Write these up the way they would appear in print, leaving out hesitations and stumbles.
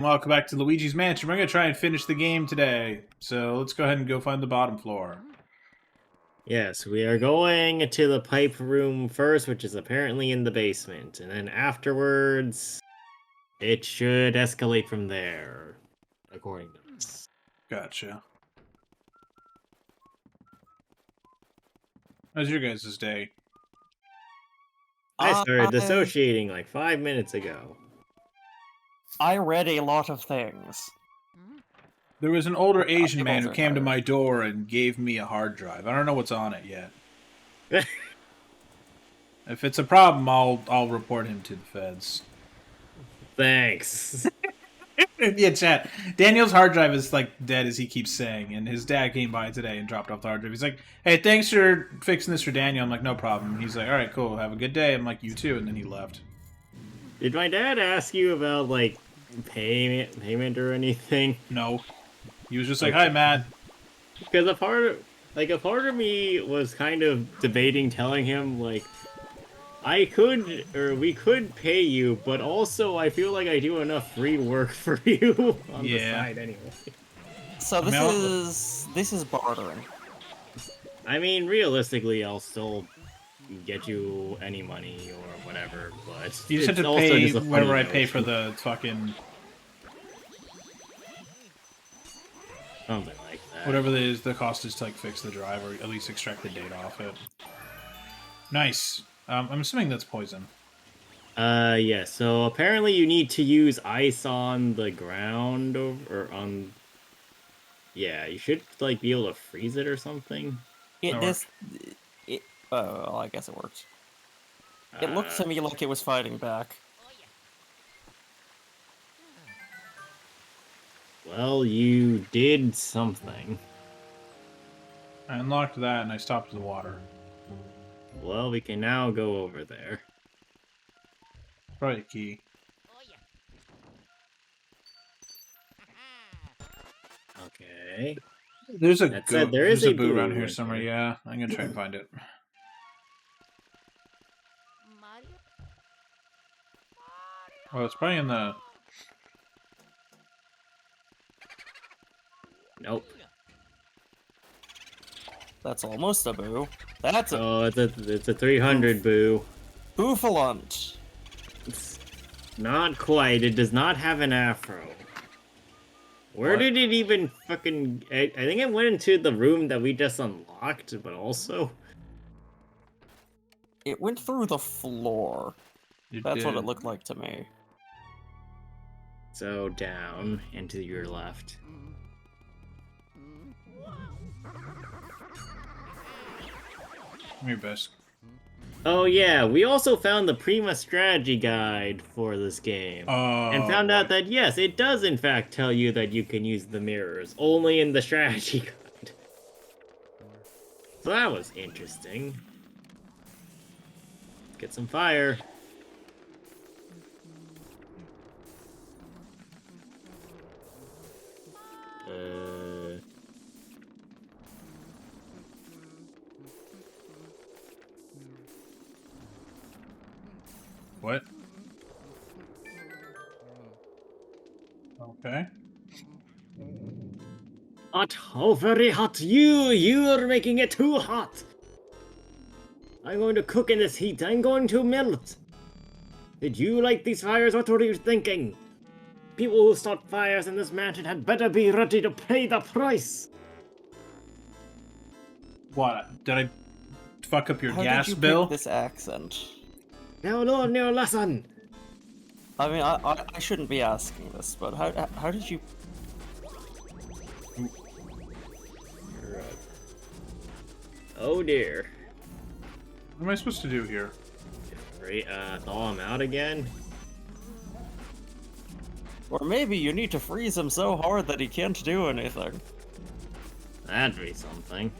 Welcome back to Luigi's Mansion. We're going to try and finish the game today. So let's go ahead and go find the bottom floor. Yes, we are going to the pipe room first, which is apparently in the basement. And then afterwards, it should escalate from there, according to this. Gotcha. How's your guys' day? I started dissociating like 5 minutes ago. I read a lot of things. There was an older Asian man who came to my door and gave me a hard drive. I don't know what's on it yet. If it's a problem, I'll report him to the feds. Thanks. Yeah, chat. Daniel's hard drive is like dead, as he keeps saying, and his dad came by today and dropped off the hard drive. He's like, "Hey, thanks for fixing this for Daniel." I'm like, "No problem." He's like, "All right, cool. Have a good day." I'm like, "You too," and then he left. Did my dad ask you about like payment or anything? No. He was just like, "Hi, Matt." Because a part of me was kind of debating telling him like, we could pay you, but also I feel like I do enough free work for you on the side anyway. So this is bartering. I mean, realistically, I'll still get you any money or whatever, but you just have to pay whatever I pay for the fucking something like that. Whatever the cost is to like fix the drive or at least extract the data off it. Nice. I'm assuming that's poison. Yeah, so apparently you need to use ice on the ground or on... Yeah, you should, like, be able to freeze it or something. Well, I guess it works. It looked to me like it was fighting back. Well, you did something. I unlocked that and I stopped the water. Well, we can now go over there. Probably a key. Okay. There's a boo around here right somewhere. there. Yeah, I'm gonna try and find it. Oh, it's probably in the... Nope. That's almost a boo. That's a... Oh, it's a 300 boo. Boofalunt. It's not quite. It does not have an afro. Where did it even fucking... I think it went into the room that we just unlocked, but also... It went through the floor. That's what it looked like to me. So, down, and to your left. Your best. Oh yeah, we also found the Prima strategy guide for this game. And found out that yes, it does in fact tell you that you can use the mirrors, only in the strategy guide. So that was interesting. Get some fire. What? Okay. Hot, oh very hot, you're making it too hot. I'm going to cook in this heat, I'm going to melt. Did you light these fires? What were you thinking? People who start fires in this mansion had better be ready to pay the price. What? Did I fuck up your How gas did you bill? pick this accent? Now learn your lesson. I mean, I shouldn't be asking this, but how did you... Oh dear. What am I supposed to do here? Thaw him out again? Or maybe you need to freeze him so hard that he can't do anything. That'd be something.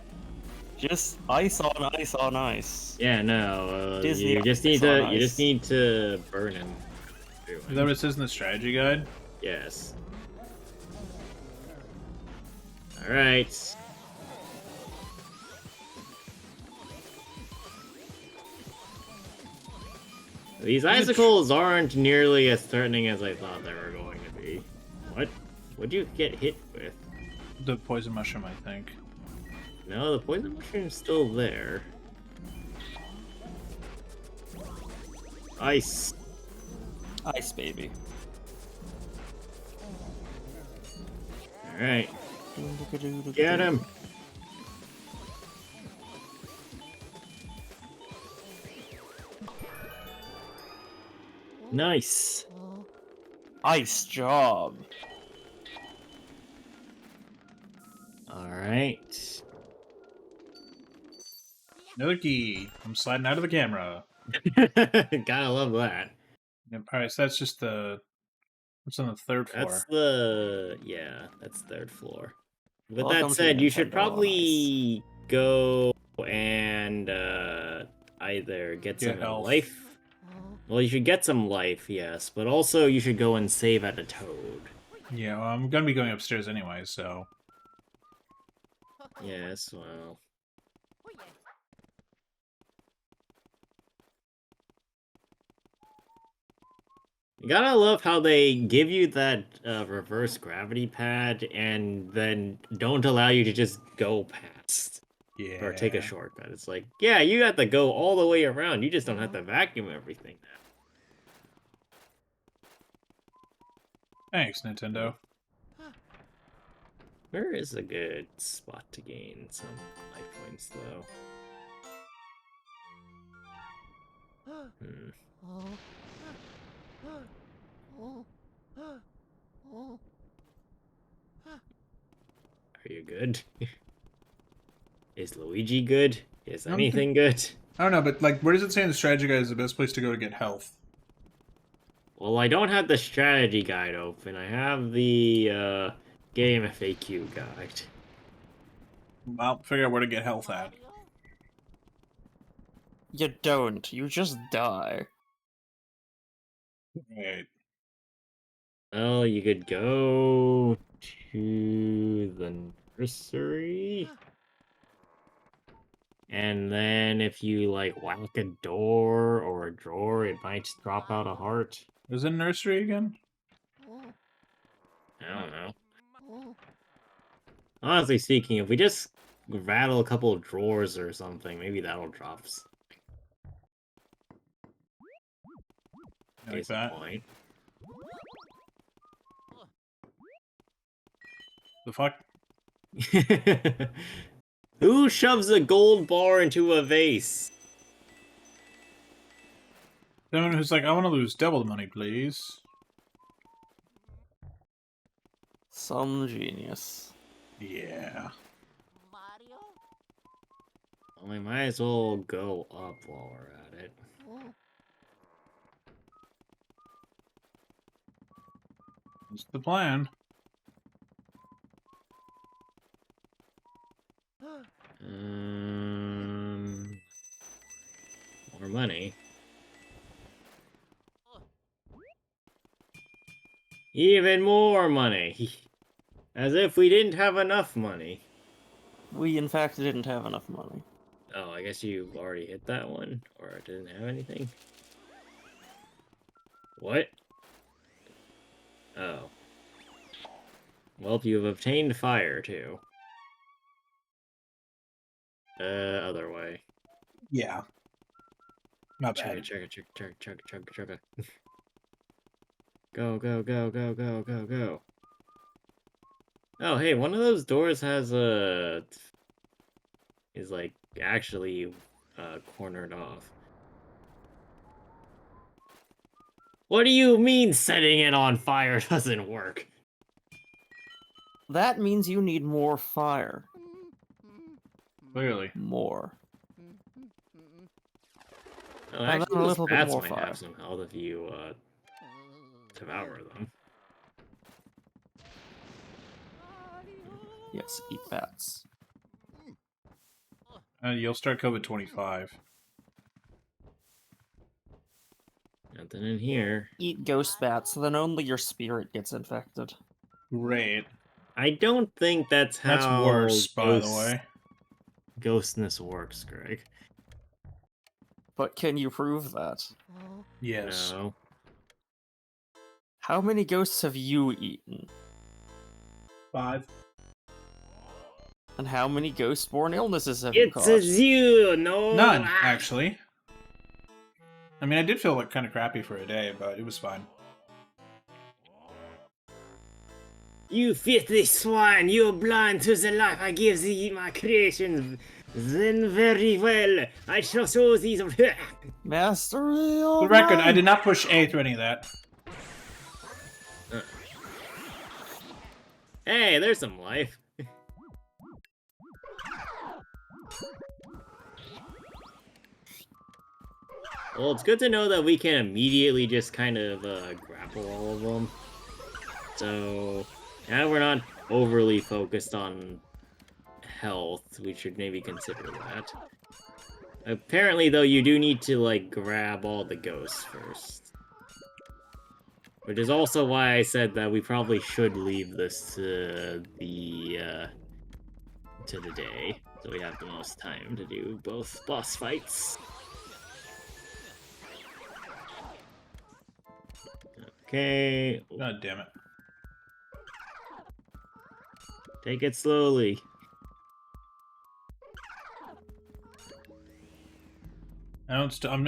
Just ice on ice on ice. Yeah, no, Disney you just need to burn him. Is that what it says in the strategy guide? Yes. Alright. These icicles aren't nearly as threatening as I thought they were going to be. What? What'd you get hit with? The poison mushroom, I think. No, the poison mushroom's still there. Ice. Ice baby. Alright. Get him! Nice. Ice job. Alright. Another key. I'm sliding out of the camera. Gotta love that. Yep. All right, so that's just the. What's on the third floor? That's the... yeah, that's third floor. With Welcome that to said, you should Nintendo on probably go and either get some health. life. Well, you should get some life, yes, but also you should go and save at a toad. Yeah, well, I'm gonna be going upstairs anyway, so. Yes, well. You gotta love how they give you that reverse gravity pad and then don't allow you to just go past. Yeah. Or take a shortcut. It's like, yeah, you have to go all the way around. You just don't have to vacuum everything now. Thanks, Nintendo. Where is a good spot to gain some life points, though? Are you good? Is Luigi good? Is anything good? I don't know, but like, where does it say in the strategy guide is the best place to go to get health? Well, I don't have the strategy guide open. I have the game FAQ guide. Well, figure out where to get health at. You don't. You just die. Right. Well, you could go to the nursery. And then if you, like, whack a door or a drawer, it might drop out a heart. Is it nursery again? I don't know. Honestly speaking, if we just rattle a couple of drawers or something, maybe that'll drop. Like that. Point. The fuck? Who shoves a gold bar into a vase? Someone who's like, I want to lose double the money, please. Some genius. Yeah. Well, we might as well go up while we're at it. That's the plan. More money. Even more money. As if we didn't have enough money. We, in fact, didn't have enough money. Oh, I guess you already hit that one? Or didn't have anything? What? Oh. Well, you have obtained fire, too. Other way. Yeah. Not Chugga, bad. chugga, chugga, chugga, chugga, chugga, chugga. Go, go, go, go, go, go, go. Oh, hey, one of those doors has a... is, like, actually, cornered off. What do you mean setting it on fire doesn't work? That means you need more fire. Clearly. More. Oh, And actually, then a those little bit bats more might fire. have some health if you, devour them. Yes, eat bats. You'll start COVID 25. Nothing in here. Eat ghost bats, then only your spirit gets infected. Great. I don't think that's how That's worse, by the way. ghostness works, Greg. But can you prove that? Yes. No. How many ghosts have you eaten? 5. And how many ghost-born illnesses have you It's caused? a zoo, no. None, actually. I mean, I did feel like kind of crappy for a day, but it was fine. You filthy swine, you are blind to the life I give thee my creations. Then very well, I shall show thee the... Mastery of For the record, I mind. did not push A through any of that. Hey, there's some life. Well, it's good to know that we can immediately just kind of grapple all of them. So, now we're not overly focused on health. We should maybe consider that. Apparently, though, you do need to, like, grab all the ghosts first. Which is also why I said that we probably should leave this to the day. So we have the most time to do both boss fights. Okay. God damn it. Take it slowly.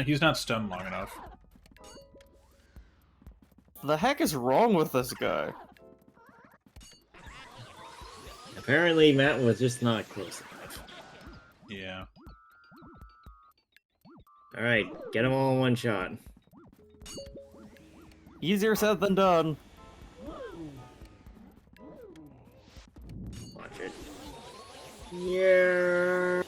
He's not stunned long enough. The heck is wrong with this guy? Apparently, Matt was just not close enough. Yeah. Alright, get them all in one shot. Easier said than done. Watch it. Yeah.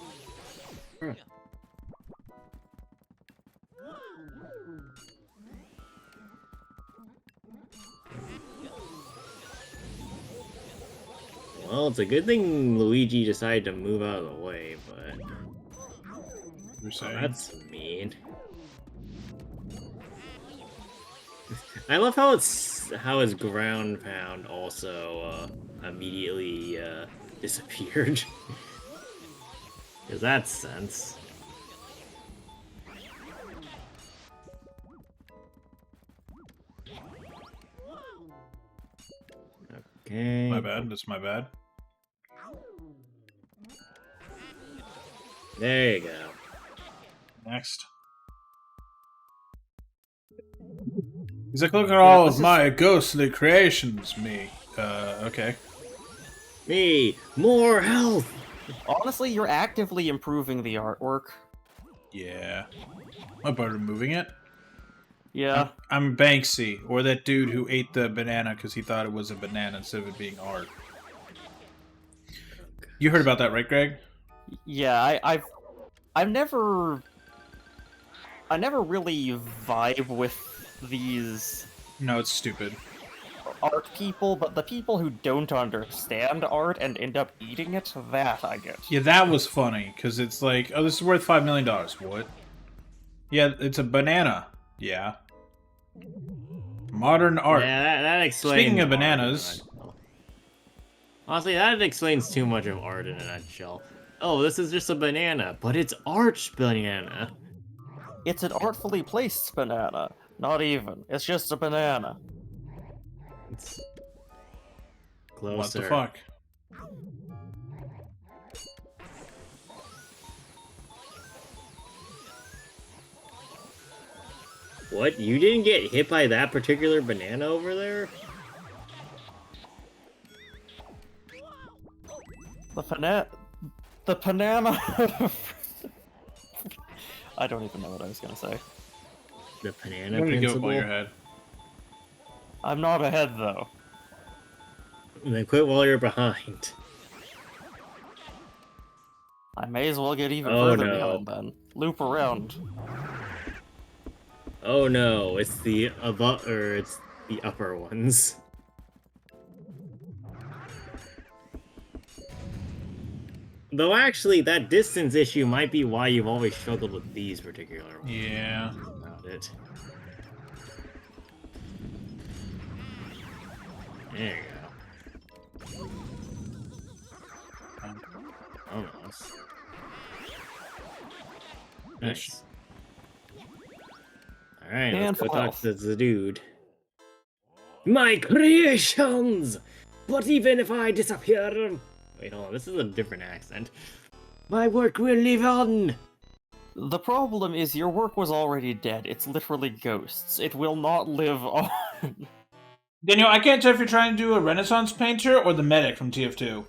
Well, it's a good thing Luigi decided to move out of the way, but... You're saying? That's mean. I love how his ground pound also immediately disappeared. Because that's sense. Okay. My bad. That's my bad. There you go. Next. He's like, look at all of my ghostly creations, me. Okay. Me, more health. Honestly, you're actively improving the artwork. Yeah. What about removing it? Yeah. I'm Banksy, or that dude who ate the banana because he thought it was a banana instead of it being art. You heard about that, right, Greg? Yeah, I never really vibe with these No, it's stupid. art people, but the people who don't understand art and end up eating it, that I get. Yeah, that was funny, because it's like, oh, this is worth $5 million. What? Yeah, it's a banana. Yeah. Modern art. Yeah, that explains. Speaking of art in a bananas... nutshell. Honestly, that explains too much of art in a nutshell. Oh, this is just a banana, but it's art banana. It's an artfully placed banana. Not even. It's just a banana. It's closer. What the fuck? What? You didn't get hit by that particular banana over there? The banana. I don't even know what I was gonna say. The banana I'm gonna go principle? above your head. I'm not ahead though. Then quit while you're behind. I may as well get even Oh, further no. behind then. Loop around. Oh no, it's the it's the upper ones. Though actually, that distance issue might be why you've always struggled with these particular ones. Yeah. About it. There you go. Almost. Nice. Alright, let's go Handful talk health. to the dude. My creations! But even if I disappear... Wait, hold on, this is a different accent. My work will live on! The problem is your work was already dead. It's literally ghosts. It will not live on. Daniel, I can't tell if you're trying to do a Renaissance painter or the medic from TF2.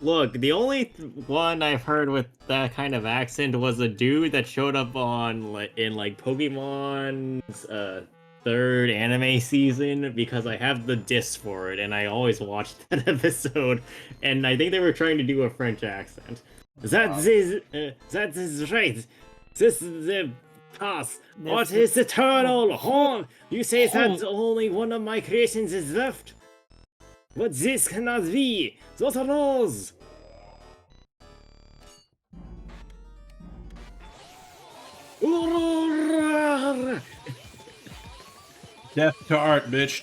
Look, the only one I've heard with that kind of accent was a dude that showed up on in Pokemon's third anime season because I have the disc for it and I always watched that episode, and I think they were trying to do a French accent. That is right. This is the pass. What is eternal? Hold. You say that only one of my creations is left? But this cannot be! Those are those! Death to art, bitch.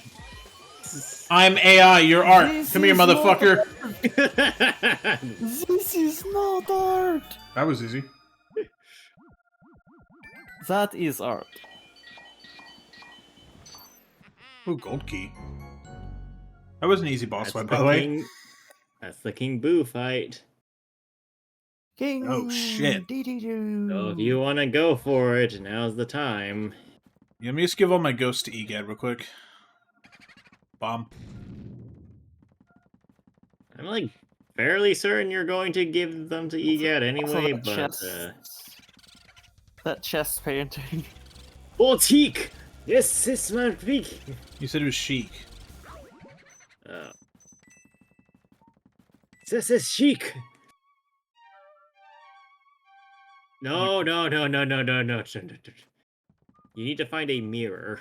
I'm AI, you're art. Come here, motherfucker. This is not art. That was easy. That is art. Ooh, gold key. That was an easy boss fight, by the way. That's the King Boo fight. King. Oh, shit. So if you want to go for it, now's the time. Yeah, let me just give all my ghosts to Egad real quick. Bomb. I'm like fairly certain you're going to give them to Egad anyway, that but chest. That chest painting. Boutique! Yes, it's my peak. You said it was chic. Oh. This is chic. No. You need to find a mirror.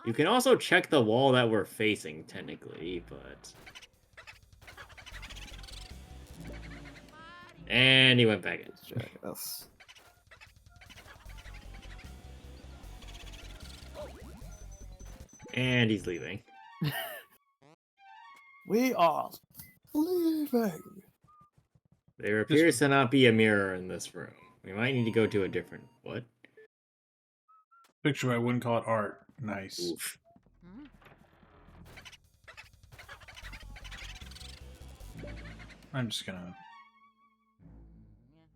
You can also check the wall that we're facing, technically, but... And he went back in. Yes. And he's leaving. We are leaving. There appears to not be a mirror in this room. We might need to go to a different... What? Picture, I wouldn't call it art. Nice. Oof. I'm just gonna...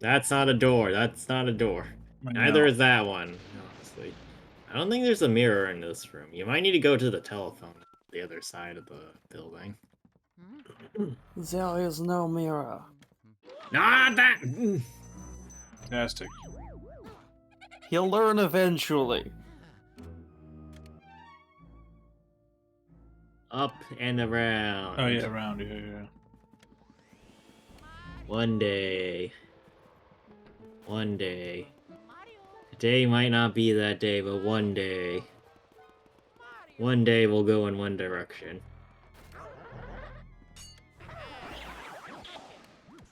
That's not a door. That's not a door. Neither is that one, honestly. I don't think there's a mirror in this room. You might need to go to the telephone on the other side of the building. There is no mirror. Not that! Fantastic. He'll learn eventually. Up and around. Oh yeah, around, yeah. One day. One day. Today might not be that day, but one day. One day we'll go in one direction.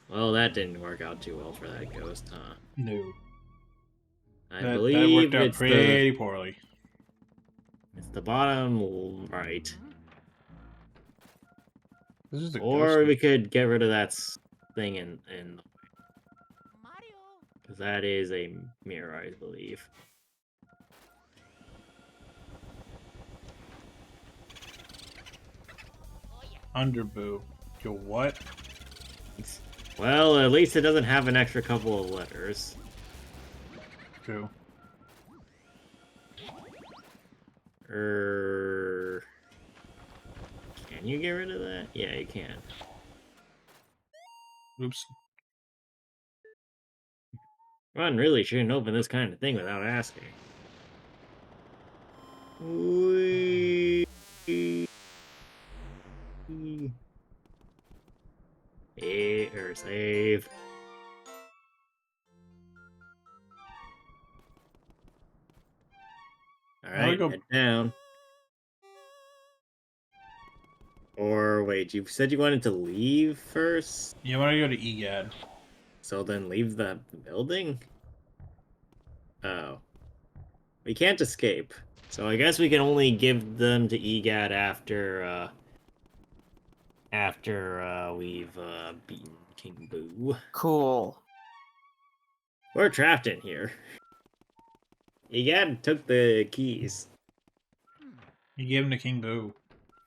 Well, that didn't work out too well for that ghost, huh? No. I That believe worked out it's pretty poorly. It's the bottom right. This is a Or ghost. we could get rid of that thing in because that is a mirror, I believe. Underboo. Yo, what? Well, at least it doesn't have an extra couple of letters. True. Can you get rid of that? Yeah, you can. Oops. One really shouldn't open this kind of thing without asking. Or save. Alright, head down. Or wait, you said you wanted to leave first? Yeah, I want to go to Egad. So then leave the building? Oh. We can't escape. So I guess we can only give them to Egad after we've beaten King Boo. Cool. We're trapped in here. Egad took the keys. You gave him to King Boo.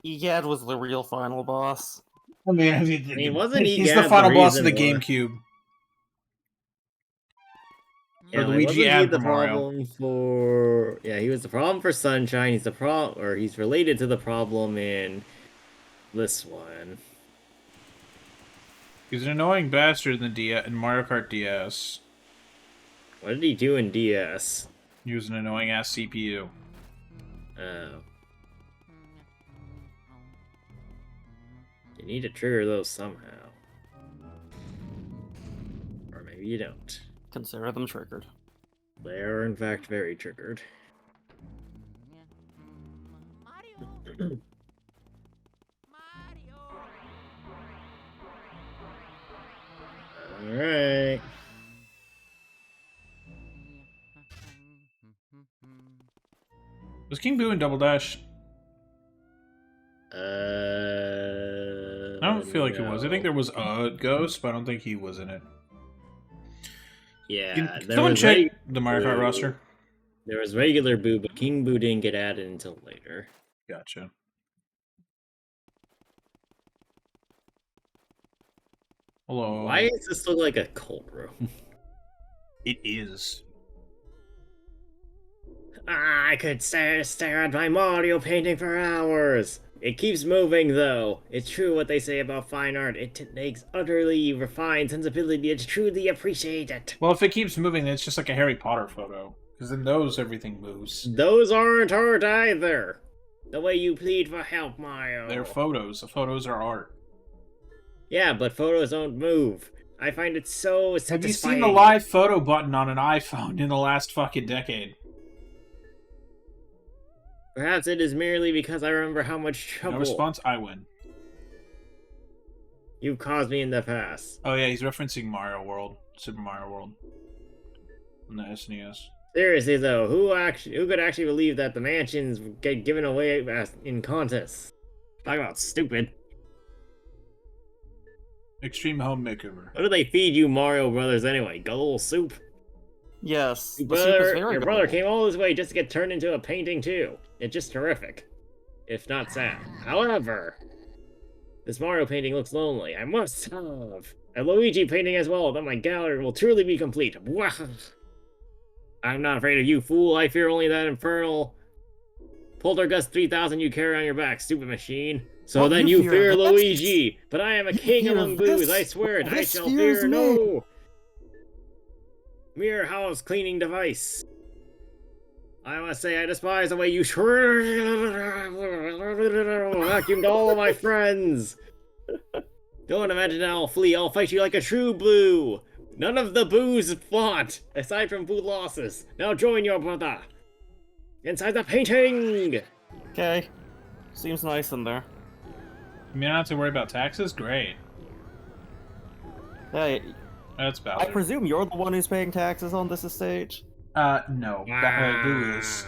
Egad was the real final boss. I mean, wasn't he's Egad the final the boss of the reason why- GameCube. Yeah, Or like, Luigi wasn't he and the for Mario. problem for? Yeah, he was the problem for Sunshine. He's the or he's related to the problem in this one. He's an annoying bastard in Mario Kart DS. What did he do in DS? He was an annoying ass CPU. Oh. You need to trigger those somehow. Or maybe you don't. Consider them triggered. They are, in fact, very triggered. Alright. Was King Boo in Double Dash? I don't feel like it was. I think there was a ghost, but I don't think he was in it. Yeah, Can there someone was check the Mario Kart Boo. roster? There was regular Boo, but King Boo didn't get added until later. Gotcha. Hello. Why does this look like a cult room? It is. I could stare at my Mario painting for hours. It keeps moving, though. It's true what they say about fine art. It takes utterly refined sensibility to truly appreciate it. Well, if it keeps moving, then it's just like a Harry Potter photo. Because in those, everything moves. Those aren't art either. The way you plead for help, Mario. They're photos. The photos are art. Yeah, but photos don't move. I find it so satisfying. Have you seen the live photo button on an iPhone in the last fucking decade? Perhaps it is merely because I remember how much trouble No response, I win. you've caused me in the past. Oh yeah, he's referencing Mario World. Super Mario World. On the SNES. Seriously though, who could actually believe that the mansions get given away in contests? Talk about stupid. Extreme Home Makeover. What do they feed you Mario Brothers anyway? Gullible soup? Yes, Your the soup is brother, very your good. brother came all this way just to get turned into a painting too. It's just terrific. If not sad. However, this Mario painting looks lonely. I must have a Luigi painting as well, then my gallery will truly be complete. Wow. I'm not afraid of you, fool. I fear only that infernal Poltergust 3000 you carry on your back, stupid machine. So Well, then you you fear fear this. Luigi, but I am a king fear among this. boos, I swear it, I This shall fears fear me. no mere house cleaning device. I must say I despise the way you vacuumed all of my friends. Don't imagine I'll flee, I'll fight you like a true blue. None of the boos flaunt, aside from boo losses. Now join your brother. Inside the painting! Okay. Seems nice in there. You mean I don't have to worry about taxes? Great. Hey, That's I Bowser. presume you're the one who's paying taxes on this estate? No. Boo is.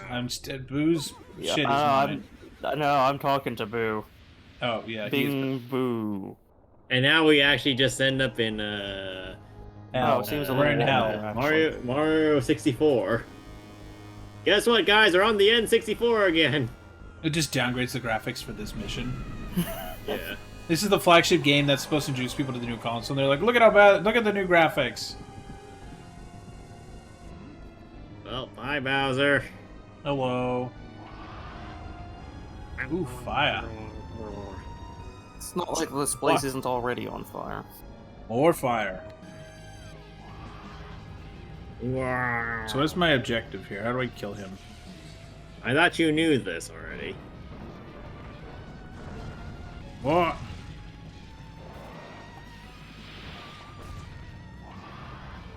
Boo's shit is mine. I'm talking to Boo. Oh, yeah. He is Bing Boo. And now we actually just end up in, hell. Oh, it seems a We're little in hell. warmer, actually. Mario 64. Guess what, guys? We're on the N64 again. It just downgrades the graphics for this mission. Yeah. This is the flagship game that's supposed to introduce people to the new console, and they're like, look at how bad, look at the new graphics. Well, bye, Bowser. Hello. Ooh, fire. It's not like this place isn't already on fire. More fire. Wow. So what's my objective here? How do I kill him? I thought you knew this already. What?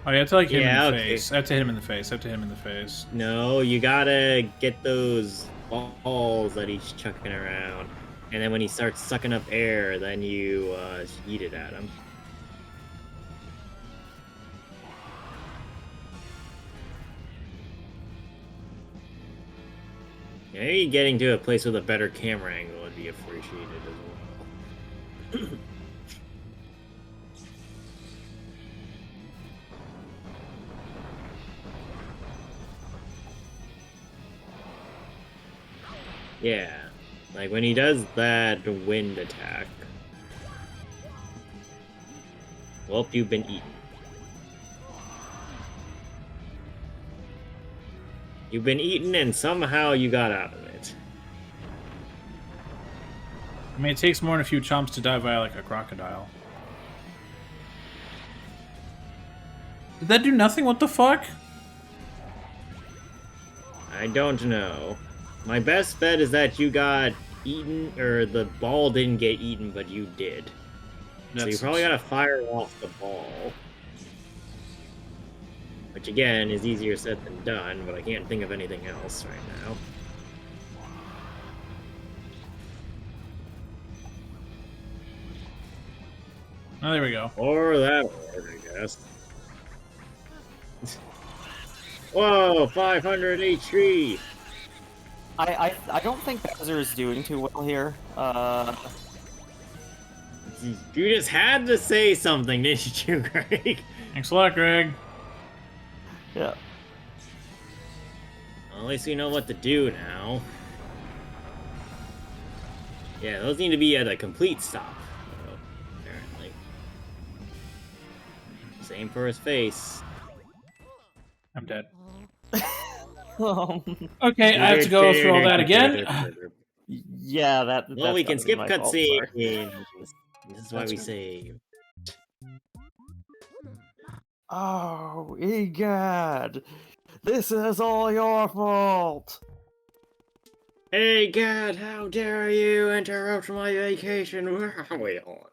Oh, you have to like hit him in the okay. face. I have to hit him in the face. I have to hit him in the face. No, you gotta get those balls that he's chucking around. And then when he starts sucking up air, then you eat it at him. Maybe getting to a place with a better camera angle would be appreciated as well. Yeah. Like when he does that wind attack. Well, you've been eaten. You've been eaten and somehow you got out of it. I mean, it takes more than a few chomps to die via like a crocodile. Did that do nothing? What the fuck? I don't know. My best bet is that you got eaten, or the ball didn't get eaten, but you did. So you probably gotta fire off the ball. Which again is easier said than done, but I can't think of anything else right now. Oh, there we go. Or that word, I guess. Whoa, 500 HP! I don't think Bowser is doing too well here. You just had to say something, didn't you, Greg? Thanks a lot, Greg. Yeah. Well, at least we know what to do now. Yeah, those need to be at a complete stop, though, apparently. Same for his face. I'm dead. Um, Okay, I have to go through all that again. yeah, that. Well, we can skip cutscenes. This is why That's we good. save. Oh, Egad! This is all your fault! Hey, God, how dare you interrupt my vacation? Wait, hold on.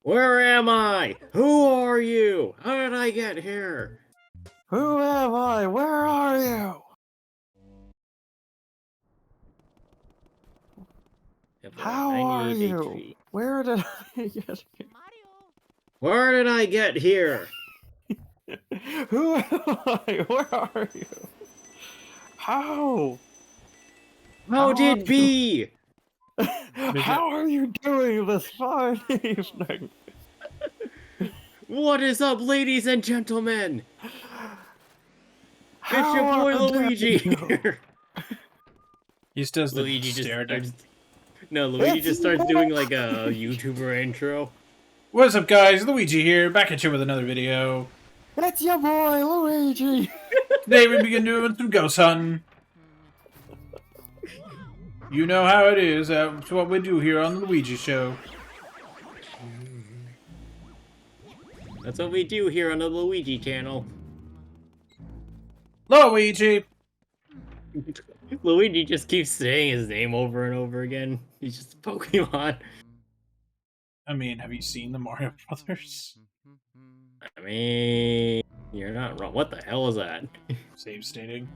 Where am I? Who are you? How did I get here? Who am I? Where are you? How are 98 you? HP. Where did I get here? Where did I get here? Who am I? Where are you? How? How How did are B? How are you doing this fine evening? What is up, ladies and gentlemen? It's your How boy dare Luigi you? here. He just does the Luigi just stare down. starts... No, Luigi It's just starts doing like a YouTuber intro. What's up, guys? Luigi here, back at you with another video. It's your boy Luigi. Today we begin doing some ghost hunting. You know how it is. That's what we do here on the Luigi Show. That's what we do here on the Luigi channel. Luigi! Luigi just keeps saying his name over and over again. He's just a Pokemon. I mean, have you seen the Mario Brothers? I mean, you're not wrong. What the hell is that? Save stating.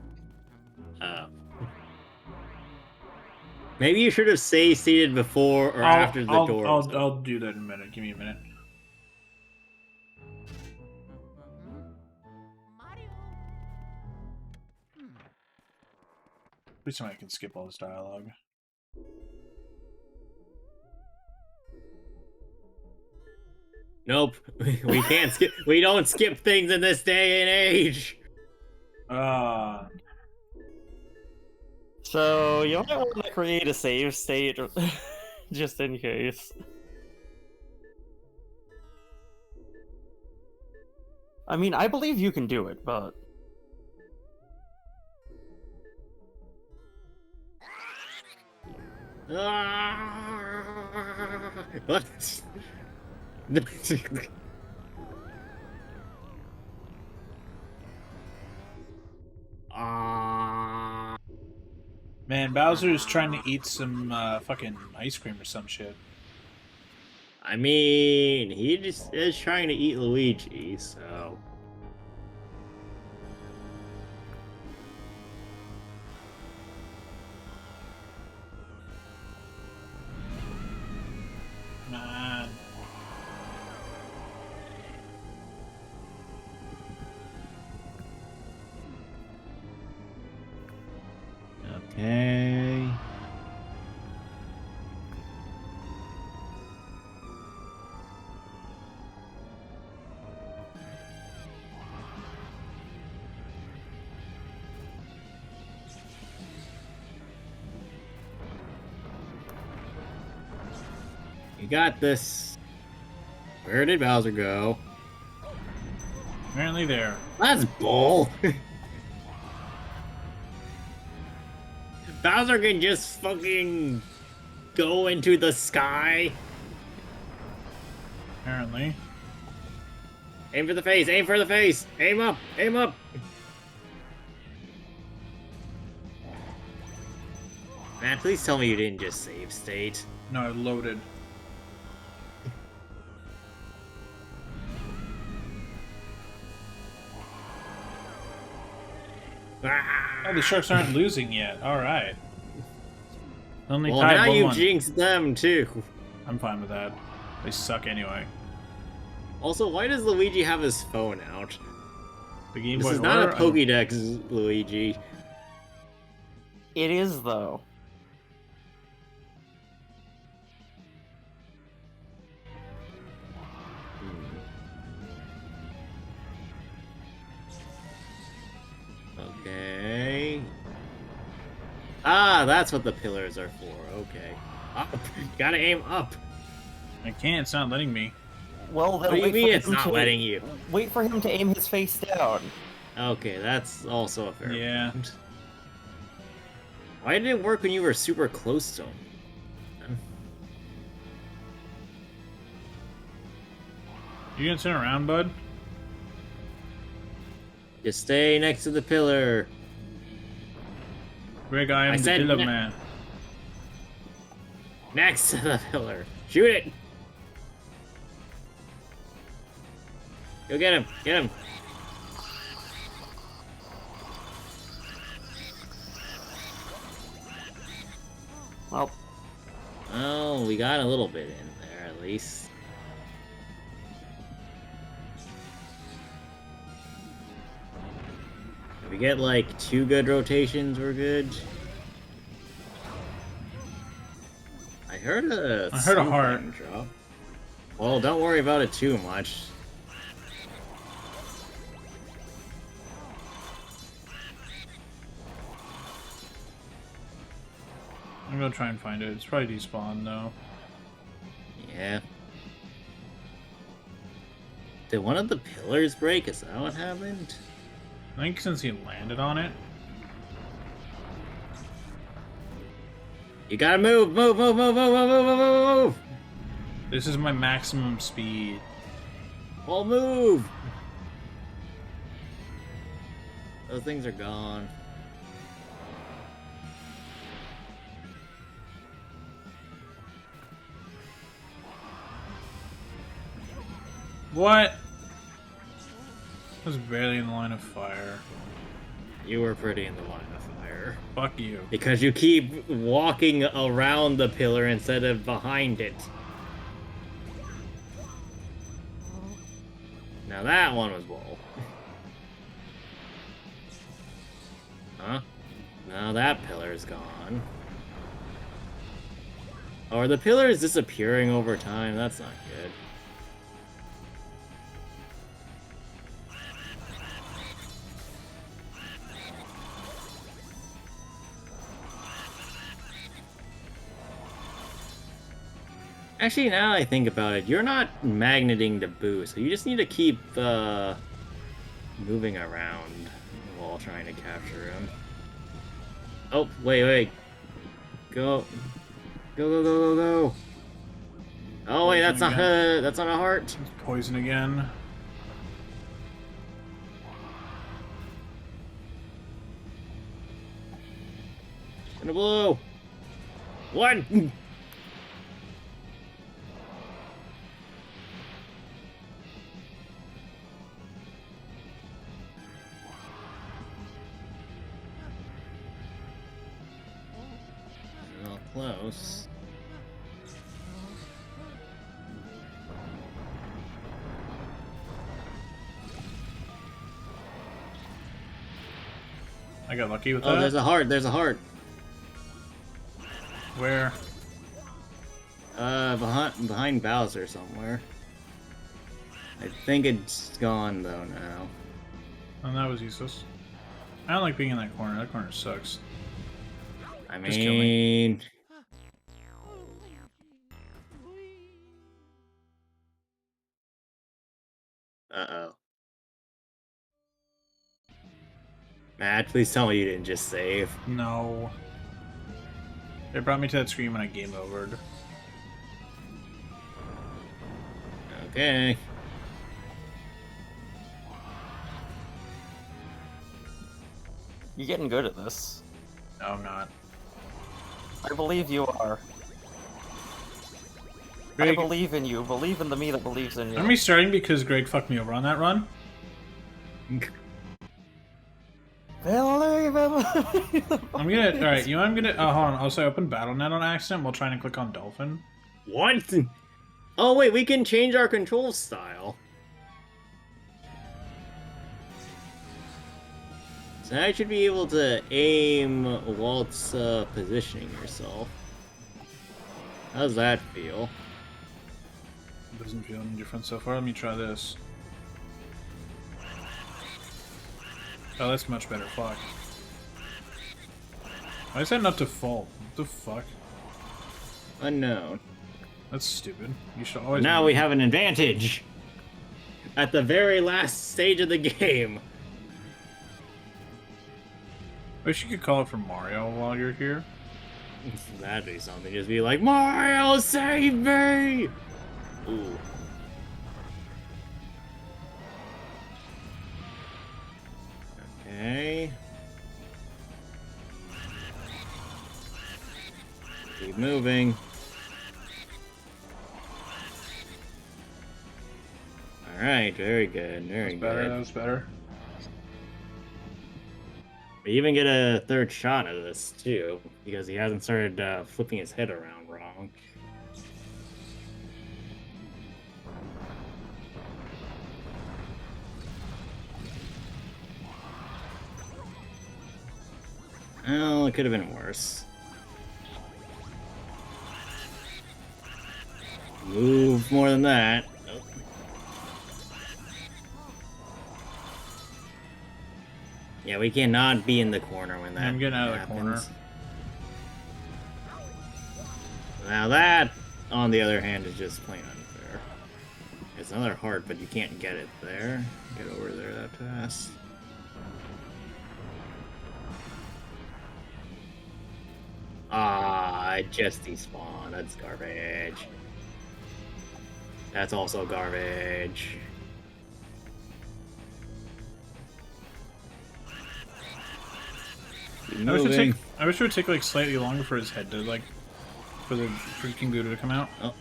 Maybe you should have stated before or after the door. I'll do that in a minute. Give me a minute. Please tell me I can skip all this dialogue. Nope, we can't skip. We don't skip things in this day and age. So you might want to create a save state, just in case. I mean, I believe you can do it, but What? Man, Bowser is trying to eat some fucking ice cream or some shit. I mean, he just is trying to eat Luigi, so. Man. Okay. You got this. Where did Bowser go? Apparently there. That's bull. Bowser can just fucking go into the sky. Apparently. Aim for the face, aim for the face. Aim up, aim up. Man, please tell me you didn't just save state. No, I loaded. Ah! Oh, the sharks aren't losing yet. All right. Only Well, tied now you 1-1. jinxed them too. I'm fine with that. They suck anyway. Also, why does Luigi have his phone out? The Game This Boy is not a Horror, I don't- Pokédex, Luigi. It is, though. Okay. Ah, that's what the pillars are for. Okay. Up. Gotta aim up. I can't. It's not letting me. Well, then What do you wait mean for it's him not to- letting you? Wait for him to aim his face down. Okay, that's also a fair Yeah. point. Why did it work when you were super close to him? You gonna turn around, bud? Just stay next to the pillar. Greg, I am I the said pillar ne- man. Next to the pillar. Shoot it! Go get him! Get him! Well, Oh, we got a little bit in there at least. If we get like 2 good rotations, we're good. I heard a heart. something drop. Well, don't worry about it too much. I'm gonna try and find it. It's probably despawned though. Yeah. Did one of the pillars break? Is that what happened? I think since he landed on it. You gotta move, move, move, move, move, move, move, move, move! This is my maximum speed. Well, move! Those things are gone. What? I was barely in the line of fire. You were pretty in the line of fire. Fuck you. Because you keep walking around the pillar instead of behind it. Now that one was bull. Huh? Now that pillar is gone. Or the pillar is disappearing over time. That's not good. Actually, now that I think about it, you're not magneting the boo, so you just need to keep moving around while trying to capture him. Oh, wait, wait. Go. Go, go, go, go, go. Oh, wait, that's not a heart. It's poison again. Gonna blow. One. Well, close. I got lucky with Oh, that. there's a heart. There's a heart. Where? Behind Bowser somewhere. I think it's gone though now. Oh, that was useless. I don't like being in that corner. That corner sucks. I Just kill me. mean, Uh-oh. Matt, please tell me you didn't just save. No. It brought me to that screen when I game overed. Okay. You're getting good at this. No, I'm not. I believe you are. I Greg, believe in you. Believe in the me that believes in you. I'm restarting because Greg fucked me over on that run. Believe in I'm gonna. Alright, you know what I'm gonna. Oh, hold on. Also, I opened BattleNet on accident while trying to click on Dolphin. What? Oh, wait, we can change our control style. So I should be able to aim whilst positioning yourself. How does that feel? Doesn't feel any different so far. Let me try this. Oh, that's much better. Fuck. Why is that not default? What the fuck? Unknown. That's stupid. You should always. Now we have an advantage! At the very last stage of the game! Wish you could call it from Mario while you're here. That'd be something. Just be like, Mario, save me! Ooh. Okay. Keep moving. Alright, very good, very That's better. good. That was better. We even get a third shot at this, too, because he hasn't started flipping his head around wrong. Well, it could have been worse. Move more than that. Nope. Yeah, we cannot be in the corner when that I'm getting out of the happens. corner. Now that, on the other hand, is just plain unfair. It's another heart, but you can't get it there. Get over there that fast. Ah, it just despawned. That's garbage. That's also garbage. Keep I wish moving. it would take like slightly longer for his head to like, for the freaking Buddha to come out. Oh,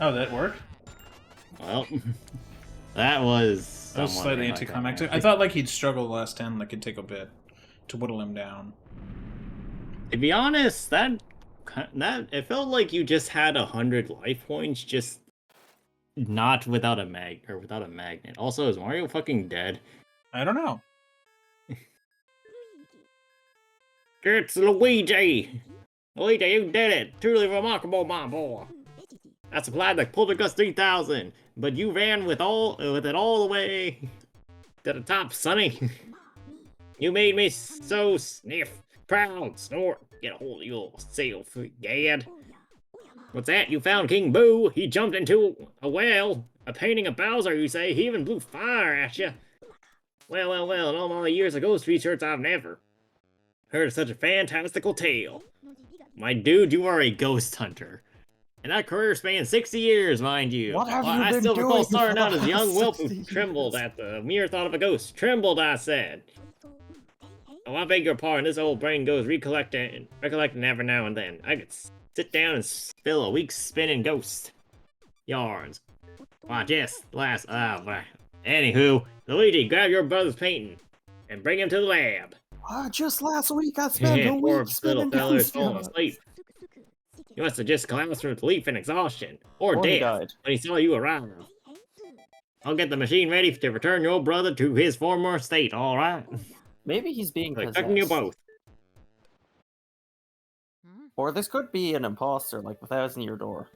Oh, that worked. well, that was That was somewhat slightly anticlimactic. I thought like he'd struggle the last 10, like it'd take a bit to whittle him down. To be honest, that it felt like you just had 100 life points, just not without a magnet. Also, is Mario fucking dead? I don't know. It's Luigi! Luigi, you did it! Truly remarkable, my boy! I supplied the Poltergust 3000, but you ran with it all the way to the top, Sonny. You made me so sniff, proud, snort, get a hold of yourself, Gad. What's that? You found King Boo? He jumped into a well. A painting of Bowser, you say? He even blew fire at you. Well, well, well, in all my years of ghost research, I've never heard of such a fantastical tale. My dude, you are a ghost hunter. And that career spanned 60 years, mind you. What have you I been still recall doing starting for out the as a young past whelp 60 who years? trembled at the mere thought of a ghost. Trembled, I said. Oh, I beg your pardon. This old brain goes recollecting every now and then. I could sit down and spill a week's spinning ghost yarns. Why, just last. Anywho, Luigi, grab your brother's painting and bring him to the lab. Just last week I spent a Poor week little spinning fella is ghost falling yarns. asleep. He must have just collapsed from relief and exhaustion, or Or he death, died. when he saw you arrive. I'll get the machine ready to return your brother to his former state, alright? Maybe he's being Expecting you possessed. both. Or this could be an imposter, like the 1,000-Year Door.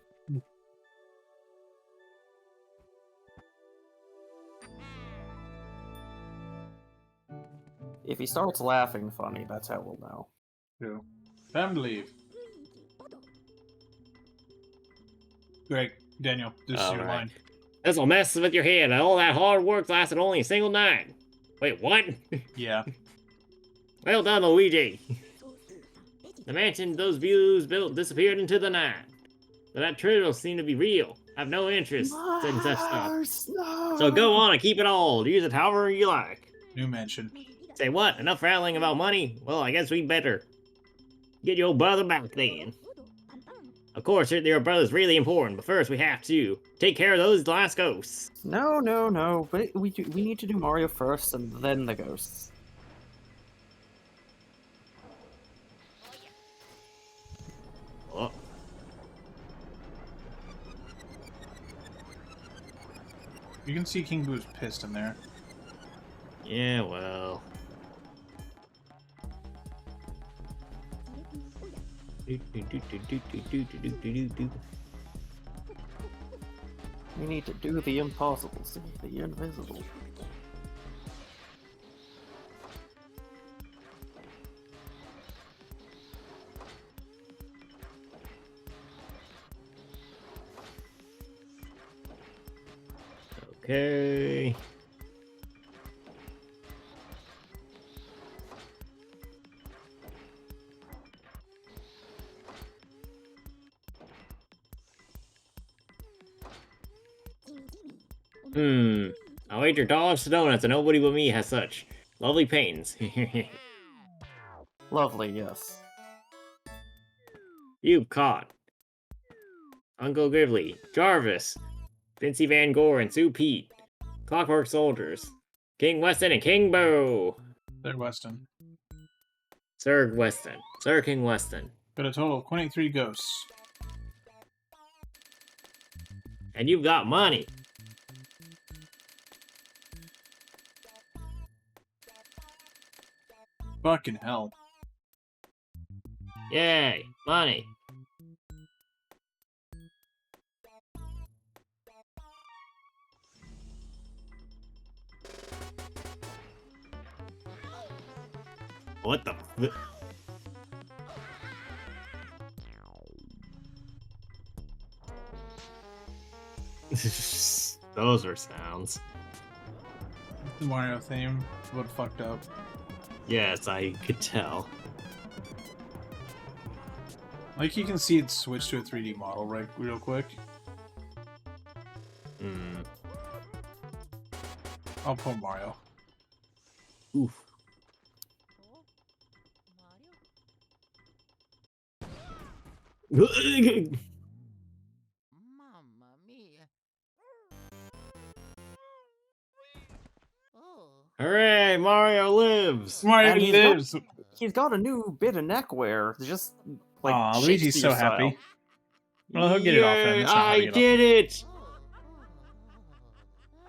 If he starts laughing funny, that's how we'll know. Yeah. Time to leave. Greg, Daniel, this is your line. This'll mess with your head. All that hard work lasted only a single night. Wait, what? Yeah. Well done, Luigi. The mansion those views built disappeared into the night. But that turtle seemed to be real. I have no interest in such stuff. No. So go on and keep it all. Use it however you like. New mention. Say what? Enough rattling about money? Well, I guess we'd better get your brother back then. Of course, your brother's really important, but first we have to take care of those last ghosts. No. But we need to do Mario first and then the ghosts. Oh. You can see King Boo's pissed in there. Yeah, well. We need to do the impossible, see the invisible. Okay. I'll wager dollars to donuts and nobody but me has such lovely paintings. Lovely, yes. You've caught Uncle Gridley, Jarvis, Vincey Van Gore, and Sue Pete, Clockwork Soldiers, King Weston and King Bo. They're Weston. Sir Weston. Sir King Weston. Got a total of 23 ghosts. And you've got money. Fucking hell. Yay, money. What the f- Those were sounds. The Mario theme. What fucked up. Yes, I could tell. Like you can see it switch to a 3D model right real quick. I'll pull Mario. Oof. Mamma mia. Oh. Hooray, Mario lives! Mario And lives! He's got a new bit of neckwear. Just like Aw, Luigi's so Shakespeare style. happy. Well, he'll get it off him. Yay, It's not hard to I get off. did it!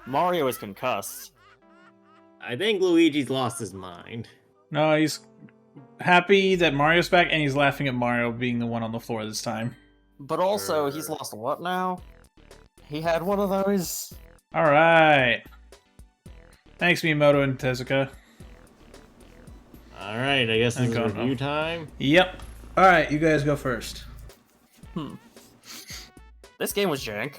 Mario is concussed. I think Luigi's lost his mind. No, he's happy that Mario's back, and he's laughing at Mario being the one on the floor this time. But also, he's Sure. lost what now? He had one of those. Alright. Thanks, Miyamoto and Tezuka. Alright, I guess I'm this is going review home. time. Yep. Alright, you guys go first. This game was jank.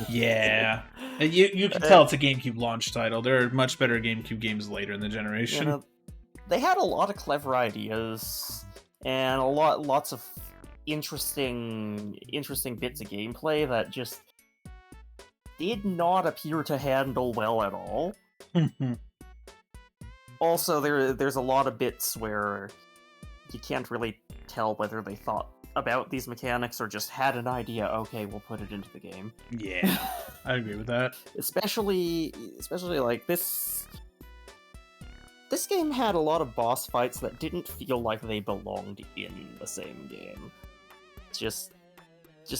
Yeah. And you can tell it's a GameCube launch title. There are much better GameCube games later in the You generation. know, they had a lot of clever ideas and lots of interesting bits of gameplay that just did not appear to handle well at all. Also, there's a lot of bits where you can't really tell whether they thought about these mechanics or just had an idea, okay, we'll put it into the game. Yeah, I agree with that. Especially like this game had a lot of boss fights that didn't feel like they belonged in the same game. Just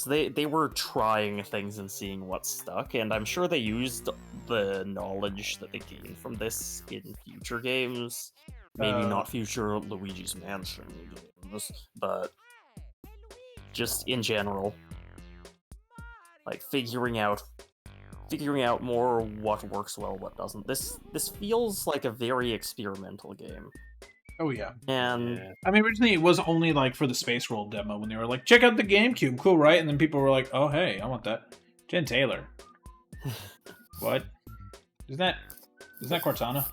they were trying things and seeing what stuck, and I'm sure they used the knowledge that they gained from this in future games. Maybe not future Luigi's Mansion games, but just in general. Like figuring out more what works well, what doesn't. This feels like a very experimental game. Oh yeah. And Yeah. I mean, originally it was only like for the Space World demo when they were like, check out the GameCube, cool, right? And then people were like, oh hey, I want that. Jen Taylor. What? Isn't that Cortana?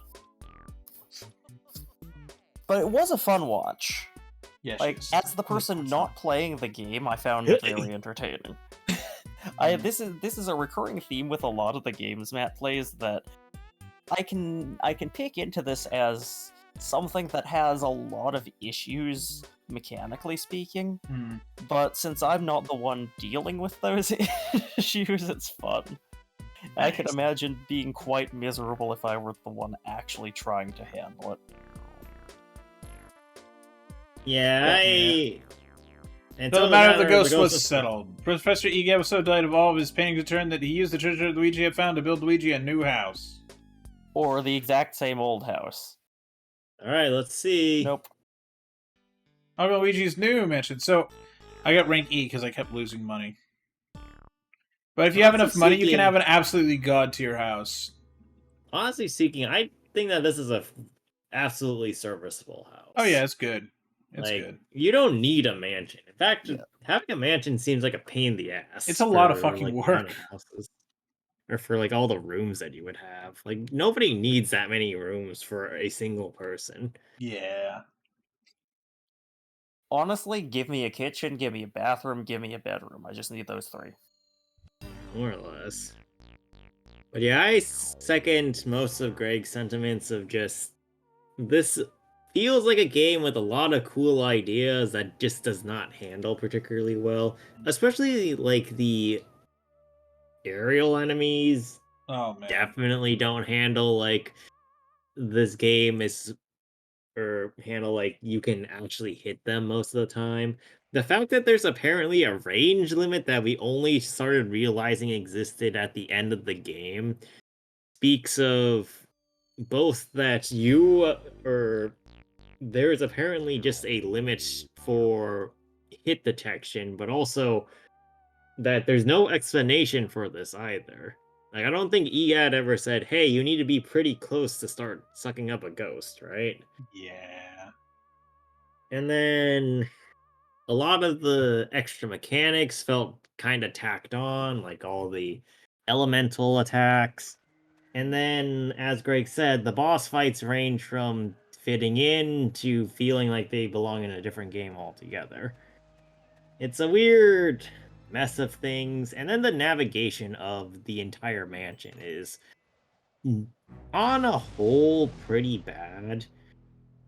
But it was a fun watch. Yeah, Like, as the person not playing the game, I found it very entertaining. This is a recurring theme with a lot of the games Matt plays, that I can pick into this as something that has a lot of issues, mechanically speaking. But since I'm not the one dealing with those issues, it's fun. I can imagine being quite miserable if I were the one actually trying to handle it. Yeah, So the matter of the ghost was settled. Professor Egad was so delighted of all of his paintings returned that he used the treasure Luigi had found to build Luigi a new house. Or the exact same old house. Alright, let's see. Nope. I'll go Luigi's new mansion. So, I got rank E because I kept losing money. But if you have enough money, you can have an absolutely god tier house. Honestly speaking, I think that this is a absolutely serviceable house. Oh yeah, it's good. It's like, good. You don't need a mansion. In fact, having a mansion seems like a pain in the ass. It's a lot of fucking work. Or for like all the rooms that you would have. Like nobody needs that many rooms for a single person. Yeah. Honestly, give me a kitchen, give me a bathroom, give me a bedroom. I just need those three. More or less. But yeah, I second most of Greg's sentiments of just this feels like a game with a lot of cool ideas that just does not handle particularly well. Especially like the aerial enemies. Oh man. Definitely don't handle like this game is or handle like you can actually hit them most of the time. The fact that there's apparently a range limit that we only started realizing existed at the end of the game speaks of both that there's apparently just a limit for hit detection, but also that there's no explanation for this either. Like, I don't think EAD ever said, hey, you need to be pretty close to start sucking up a ghost, right? Yeah. And then a lot of the extra mechanics felt kind of tacked on, like all the elemental attacks. And then, as Greg said, the boss fights range from fitting in to feeling like they belong in a different game altogether. It's a weird mess of things, and then the navigation of the entire mansion is, on a whole, pretty bad.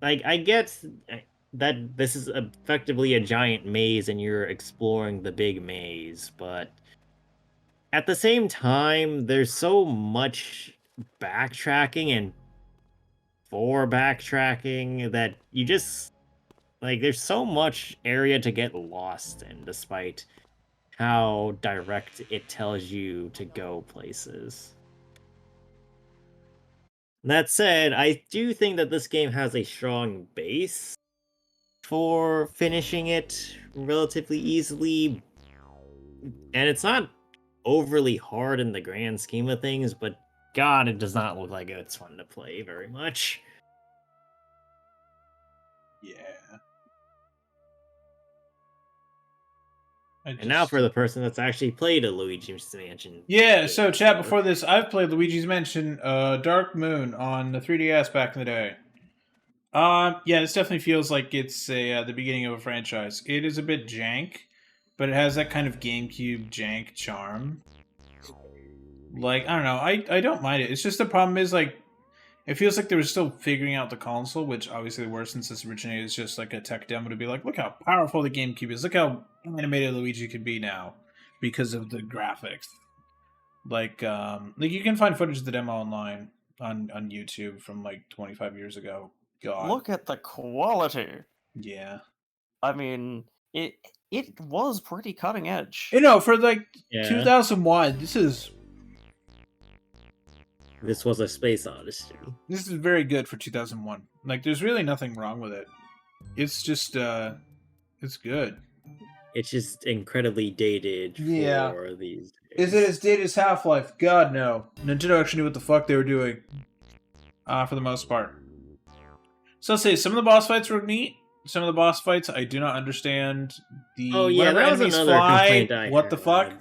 Like, I get that this is effectively a giant maze and you're exploring the big maze, but at the same time, there's so much backtracking and for backtracking that you just like there's so much area to get lost in, despite how direct it tells you to go places. That said, I do think that this game has a strong base for finishing it relatively easily, and it's not overly hard in the grand scheme of things, but God, it does not look like it's fun to play very much. Yeah. And now for the person that's actually played a Luigi's Mansion. Yeah, so chat, before this, I've played Luigi's Mansion Dark Moon on the 3DS back in the day. Yeah, this definitely feels like it's the beginning of a franchise. It is a bit jank, but it has that kind of GameCube jank charm. Like, I don't know, I don't mind it. It's just the problem is, like, it feels like they were still figuring out the console, which obviously the worst since this originated is just like a tech demo to be like, look how powerful the GameCube is. Look how animated Luigi could be now because of the graphics. Like you can find footage of the demo online on YouTube from like 25 years ago. God. Look at the quality. Yeah. I mean, it was pretty cutting edge. You know, for like 2001, this was a Space Odyssey. This is very good for 2001. Like, there's really nothing wrong with it. It's just, it's good. It's just incredibly dated for these days. Is it as dated as Half-Life? God, no. Nintendo actually knew what the fuck they were doing. For the most part. So I'll say, some of the boss fights were neat. Some of the boss fights, I do not understand. That was another complaint I what the had. fuck?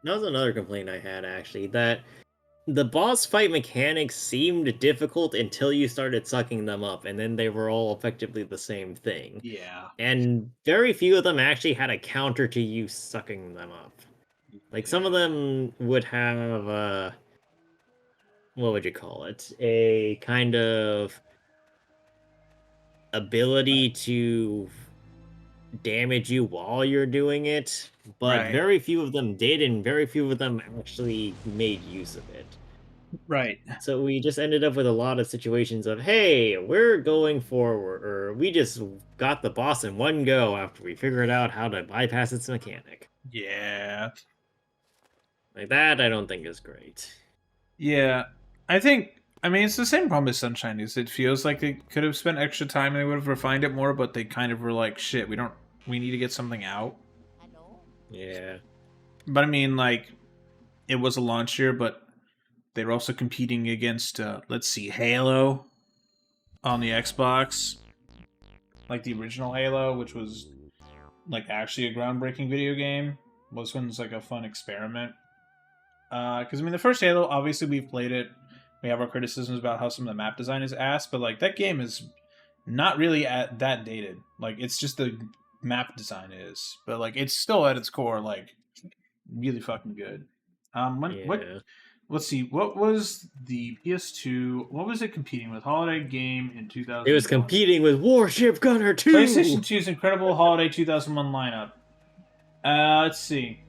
That was another complaint I had, actually, that the boss fight mechanics seemed difficult until you started sucking them up, and then they were all effectively the same thing. Yeah. And very few of them actually had a counter to you sucking them up. Like, some of them would have, what would you call it? A kind of ability to damage you while you're doing it, but Right. very few of them did, and very few of them actually made use of it. Right. So we just ended up with a lot of situations of, hey, we're going forward, or we just got the boss in one go after we figured out how to bypass its mechanic. Yeah. Like that, I don't think is great. Yeah. I mean, it's the same problem as Sunshine is it feels like they could have spent extra time and they would have refined it more, but they kind of were like, shit, we need to get something out. Yeah. But I mean, like, it was a launch year, but they were also competing against, let's see, Halo on the Xbox. Like the original Halo, which was, like, actually a groundbreaking video game. This one's, like, a fun experiment. Because, I mean, the first Halo, obviously we've played it. We have our criticisms about how some of the map design is ass, but, like, that game is not really that dated. Like, it's just the map design is. But, like, it's still at its core, like, really fucking good. Let's see, what was the PS2, what was it competing with? Holiday game in 2000. It was competing with Warship Gunner 2! PlayStation 2's incredible holiday 2001 lineup. Let's see.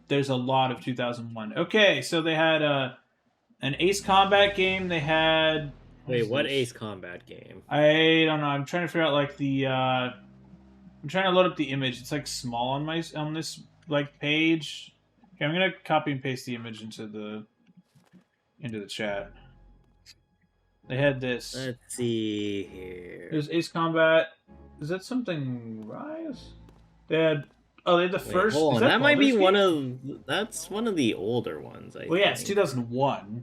There's a lot of 2001. Okay, so they had an Ace Combat game. They had... Wait, what Ace Combat game? I don't know. I'm trying to figure out, like, the... I'm trying to load up the image. It's, like, small on this, like, page. Okay, I'm gonna copy and paste the image into the chat. They had this. Let's see here. There's Ace Combat. Is that something Rise? They had the first. Hold on, that that might be Baldur's Gate? that's one of the older ones, I think. Well, yeah, it's 2001.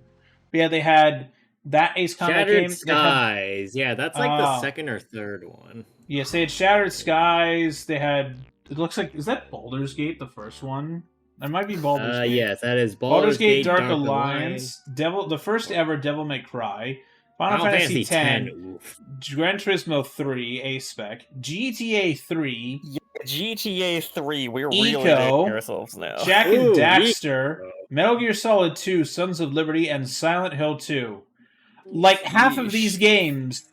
But yeah, they had that Ace Combat Shattered game. Skies. Yeah, that's like the second or third one. Yes, they had Shattered Skies. They had. It looks like, is that Baldur's Gate, the first one? That might be Baldur's Gate. Yes, that is Baldur's Gate Dark Alliance. The first ever Devil May Cry. Final Fantasy X. Gran Turismo 3, A-Spec. GTA 3. Yeah, GTA 3, we're Eco, really dating ourselves now. Jack and Daxter. Metal Gear Solid 2, Sons of Liberty, and Silent Hill 2. Like, half of these games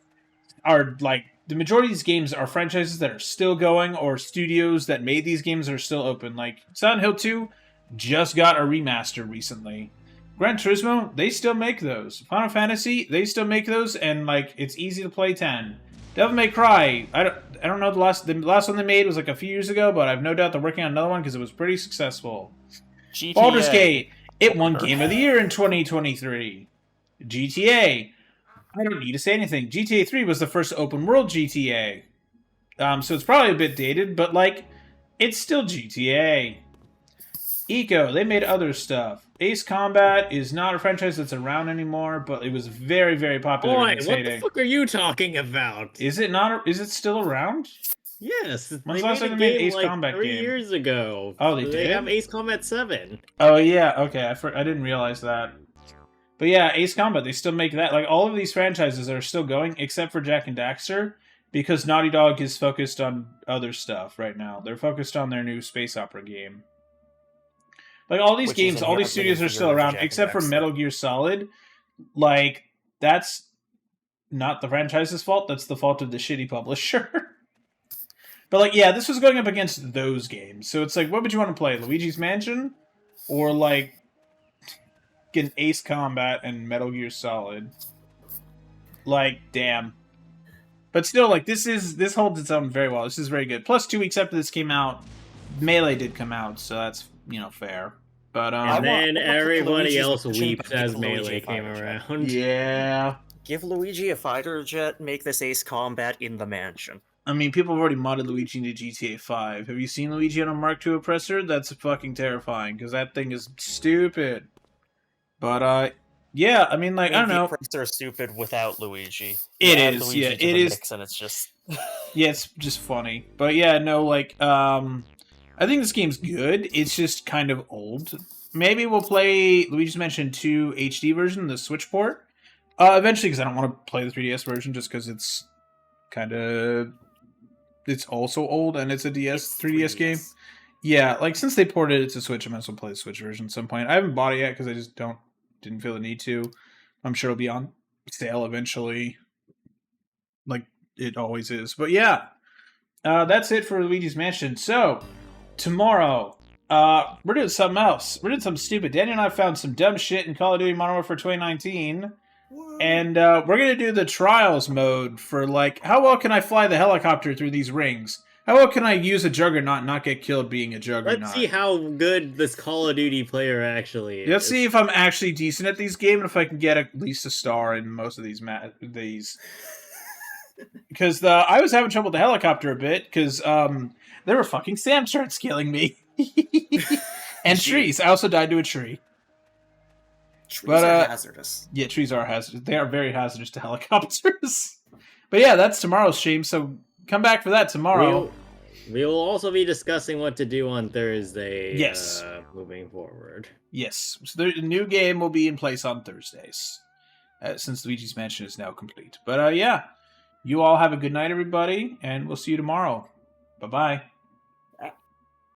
are, like, the majority of these games are franchises that are still going, or studios that made these games are still open. Like, Silent Hill 2 just got a remaster recently. Gran Turismo, they still make those. Final Fantasy, they still make those, and, like, it's easy to play 10. Devil May Cry, I don't know, the last one they made was, like, a few years ago, but I've no doubt they're working on another one because it was pretty successful. GTA. Baldur's Gate, it won Game of the Year in 2023. GTA, I don't need to say anything. GTA 3 was the first open world GTA. So it's probably a bit dated, but, like, it's still GTA. Eco, they made other stuff. Ace Combat is not a franchise that's around anymore, but it was very, very popular. Boy, what the fuck are you talking about? Is it not? Is it still around? Yes, When's the last time they made Ace Combat 3 game? years ago. Oh, they did? They have Ace Combat 7. Oh, yeah, okay, I didn't realize that. But yeah, Ace Combat, they still make that. Like, all of these franchises are still going, except for Jack and Daxter, because Naughty Dog is focused on other stuff right now. They're focused on their new space opera game. Like, all these games, all these studios are still around, except for Metal Gear Solid. Like, that's not the franchise's fault. That's the fault of the shitty publisher. But, like, yeah, this was going up against those games. So it's like, what would you want to play? Luigi's Mansion? Or, like, get an Ace Combat and Metal Gear Solid? Like, damn. But still, like, this holds its own very well. This is very good. Plus, 2 weeks after this came out, Melee did come out, so that's, you know, fair. But and then everybody else weeps as Melee came around. Yeah. Give Luigi a fighter jet, make this Ace Combat in the mansion. I mean, people have already modded Luigi into GTA 5. Have you seen Luigi on a Mark II oppressor? That's fucking terrifying, because that thing is stupid. But, yeah, I mean, like, I don't know. The oppressor is stupid without Luigi. It is, Luigi yeah, it is. And it's just... Yeah, it's just funny. But, yeah, no, like, I think this game's good. It's just kind of old. Maybe we'll play Luigi's Mansion 2 HD version, the Switch port. Eventually, because I don't want to play the 3DS version just because it's kind of... It's also old, and it's a 3DS game. Yeah, like, since they ported it to Switch, I might as well play the Switch version at some point. I haven't bought it yet because I just didn't feel the need to. I'm sure it'll be on sale eventually. Like, it always is. But yeah, that's it for Luigi's Mansion. So, tomorrow, we're doing something else. We're doing something stupid. Daniel and I found some dumb shit in Call of Duty Modern Warfare 2019. And we're going to do the trials mode for, like, how well can I fly the helicopter through these rings? How well can I use a Juggernaut and not get killed being a Juggernaut? Let's see how good this Call of Duty player actually is. Let's see if I'm actually decent at these games and if I can get at least a star in most of these Because I was having trouble with the helicopter a bit, because there were fucking Sam sharks killing me. And trees. I also died to a tree. Trees are hazardous. Yeah, trees are hazardous. They are very hazardous to helicopters. But yeah, that's tomorrow's stream, so come back for that tomorrow. We will also be discussing what to do on Thursday. Yes. Moving forward. Yes. So the new game will be in place on Thursdays, since Luigi's Mansion is now complete. But yeah, you all have a good night, everybody, and we'll see you tomorrow. Bye-bye.